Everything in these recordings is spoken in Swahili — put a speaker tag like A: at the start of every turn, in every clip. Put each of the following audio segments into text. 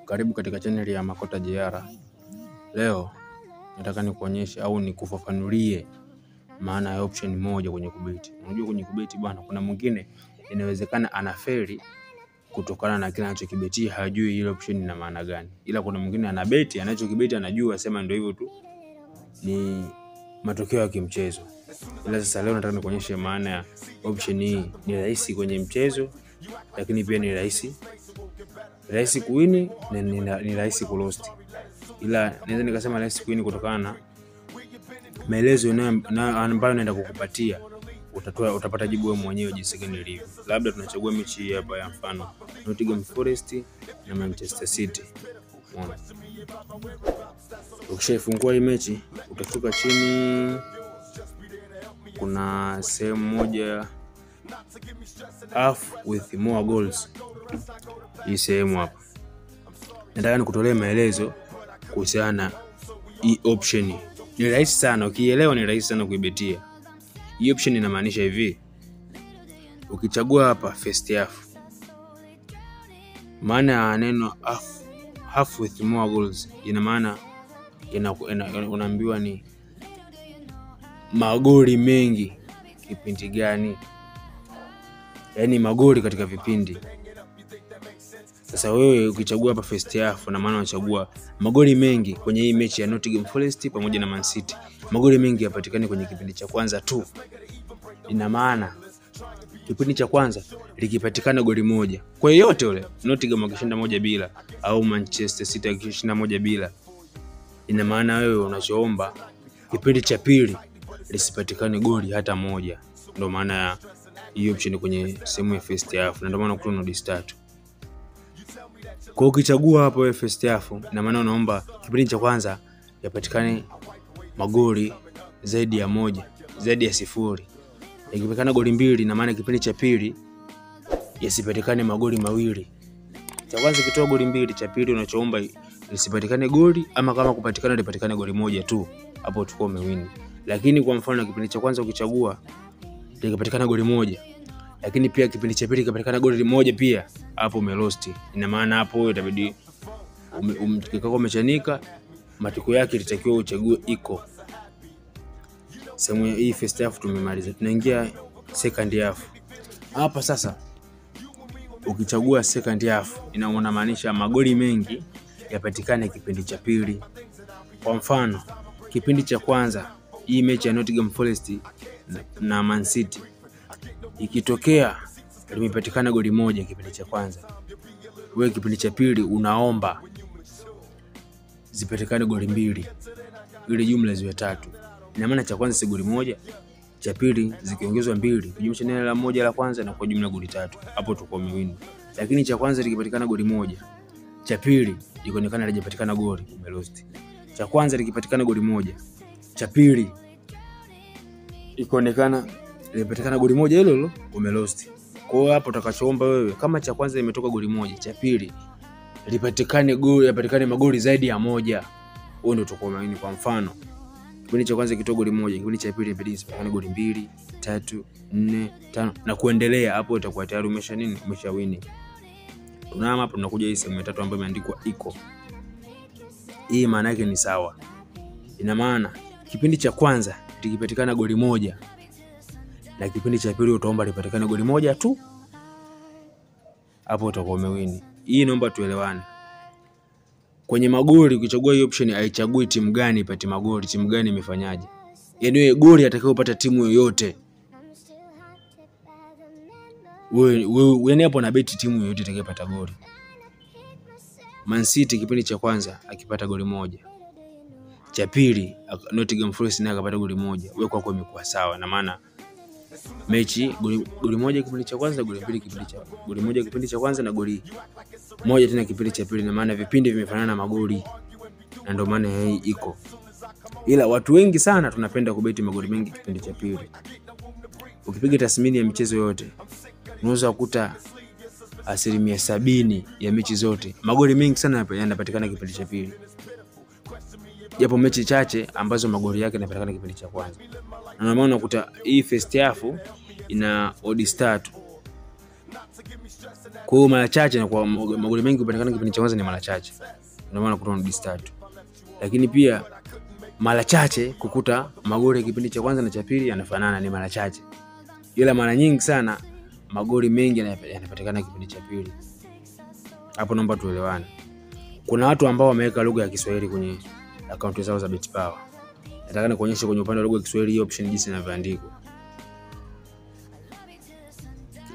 A: Karibu katika channel ya Makota JR. Leo nataka nikuonyeshe au nikufafanulie maana ya option moja kwenye kubeti. Unajua kwenye kubeti bwana, kuna mwingine inawezekana anafeli kutokana na kile anachokibetia, hajui ile option ina maana gani. Ila kuna mwingine anabeti, anachokibeti anajua, sema ndio hivyo tu, ni matokeo ya kimchezo. Ila sasa leo nataka nikuonyeshe maana ya option hii. Ni rahisi kwenye mchezo, lakini pia ni rahisi kuwini na ni rahisi kulost. Ila naweza nikasema rahisi kuwini kutokana na maelezo ambayo naenda kukupatia. Utapata jibu wewe mwenyewe jinsi gani ilivyo. Labda tunachagua mechi hii hapa ya mfano Nottingham Forest na Manchester City. Ukishafungua hii mechi, utashuka chini, kuna sehemu moja half with more goals. Hii sehemu hapa nataka nikutolee maelezo kuhusiana na hii option. Ni rahisi sana, ukielewa ni rahisi sana kuibetia. Hii option inamaanisha hivi: ukichagua hapa first half, maana ya neno half with more goals ina maana unaambiwa ni magoli mengi kipindi gani, yaani magoli katika vipindi. Sasa wewe ukichagua hapa first half, na maana unachagua magoli mengi kwenye hii mechi ya Nottingham Forest pamoja na Man City. Magoli mengi yapatikane kwenye kipindi cha kwanza tu. Ina maana kipindi cha kwanza likipatikana goli moja kwa yote yule, Nottingham akishinda 1-0 au Manchester City akishinda 1-0, ina maana wewe unachoomba kipindi cha pili lisipatikane goli hata moja. Ndio maana ya hiyo option kwenye sehemu ya first half, na ndio maana kuna odds 3. Kwa ukichagua hapo wewe first half, ina maana unaomba kipindi cha kwanza yapatikane magoli zaidi ya 1, zaidi ya 0. Ikipatikana goli 2, ina maana kipindi cha pili yasipatikane magoli 2. Cha kwanza kitoa goli 2, cha pili unachoomba lisipatikane goli, ama kama kupatikana lipatikane goli 1 tu, hapo utakuwa umewin. Lakini kwa mfano kipindi cha kwanza ukichagua likipatikana goli 1, lakini pia kipindi cha pili kipatikana goli 1 pia, hapo umelost. Ina maana hapo wewe itabidi kikao umechanika, matokeo yake litakiwa uchague iko. Sehemu hii first half tumemaliza, tunaingia second half. Hapa sasa ukichagua second half, inamaanisha magoli mengi yapatikane kipindi cha pili. Kwa mfano kipindi cha kwanza, hii mechi ya Nottingham Forest na Man City, ikitokea limepatikana goli 1 kipindi cha kwanza, wewe kipindi cha pili unaomba zipatikane goli 2, ili jumla ziwe 3. Ina maana cha kwanza si goli 1, cha pili zikiongezwa 2, kujumlisha neno la 1 la kwanza na kwa jumla goli 3. Hapo tuko umewin. Lakini cha kwanza likipatikana goli 1, cha pili ikaonekana halijapatikana goli, umelost. Cha kwanza likipatikana goli 1, cha pili ikaonekana limepatikana goli 1 hilo, umelost. Kwa hiyo hapo utakachoomba wewe, kama cha kwanza limetoka goli 1, cha pili lipatikane goli, yapatikane magoli zaidi ya 1, wewe ndio utakuwa umewin. Kwa mfano kipindi cha kwanza kitoa goli 1, kipindi cha pili inabidi isipatikane goli 2, 3, 4, 5 na kuendelea. Hapo utakuwa tayari umeshawini. Tunaama hapo, tunakuja hii sehemu ya 3 ambayo imeandikwa iko. Hii maana yake ni sawa. Ina maana kipindi cha kwanza likipatikana goli 1, na kipindi cha pili utaomba lipatikane goli 1 tu, hapo utakuwa umewini. Hii naomba tuelewane. Kwenye magoli ukichagua hii option haichagui timu gani ipate magoli, timu gani imefanyaje. Yaani wewe goli atakayopata timu yoyote, wewe hapo na beti timu yoyote itakayopata goli. Man City kipindi cha kwanza akipata goli 1, cha pili Nottingham Forest naye akapata goli 1, wewe kwako imekuwa sawa. Na maana mechi goli 1 kipindi cha kwanza, goli 2 kipindi cha goli 1 kipindi cha kwanza na goli 1 tena kipindi cha pili, na maana vipindi vimefanana na magoli, na ndio maana hii iko. Ila watu wengi sana tunapenda kubeti magoli mengi kipindi cha pili. Ukipiga tathmini ya michezo yote, unaweza kukuta 70% ya mechi zote magoli mengi sana yanapatikana kipindi cha pili, japo mechi chache ambazo magoli yake yanapatikana kipindi cha kwanza. Na maana unakuta hii first half ina odds 3, Kwa hiyo mara chache na kwa magoli mengi kupatikana kipindi cha kwanza ni mara chache. Ndio maana kutoa dis 3. Lakini pia mara chache kukuta magoli ya kipindi cha kwanza na cha pili yanafanana ni mara chache. Ila mara nyingi sana magoli mengi yanapatikana kipindi cha pili. Hapo naomba tuelewane. Kuna watu ambao wameweka lugha ya Kiswahili kwenye akaunti zao za BetPawa. Nataka nikuonyeshe kwenye upande wa lugha ya Kiswahili hiyo option jinsi inavyoandikwa.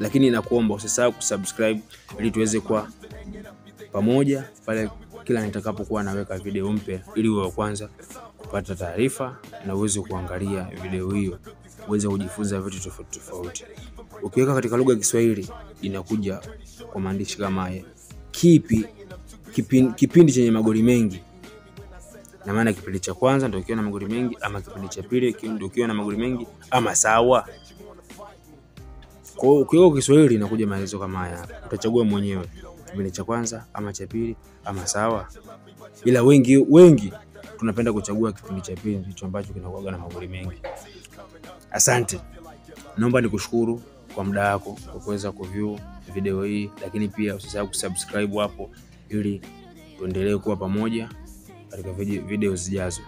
A: Lakini nakuomba usisahau kusubscribe ili tuweze kuwa pamoja pale kila nitakapokuwa naweka video mpya, ili uwe wa kwanza kupata taarifa na uweze kuangalia video hiyo, uweze kujifunza vitu tofauti tofauti. Ukiweka katika lugha ya Kiswahili inakuja kwa maandishi kama haya. Kipindi chenye magoli mengi. Na maana kipindi cha kwanza ndio kiona magoli mengi, ama kipindi cha pili ndio kiona magoli mengi, ama sawa. Kwa hiyo ukiweka Kiswahili inakuja maelezo kama haya. Utachagua mwenyewe kipindi cha kwanza ama cha pili ama sawa. Ila wengi tunapenda kuchagua kipindi cha pili ndicho ambacho kinakuwa na magoli mengi. Asante. Naomba nikushukuru kwa muda wako kwa kuweza kuview video hii, lakini pia usisahau kusubscribe hapo ili tuendelee kuwa pamoja katika video zijazo.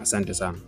A: Asante sana.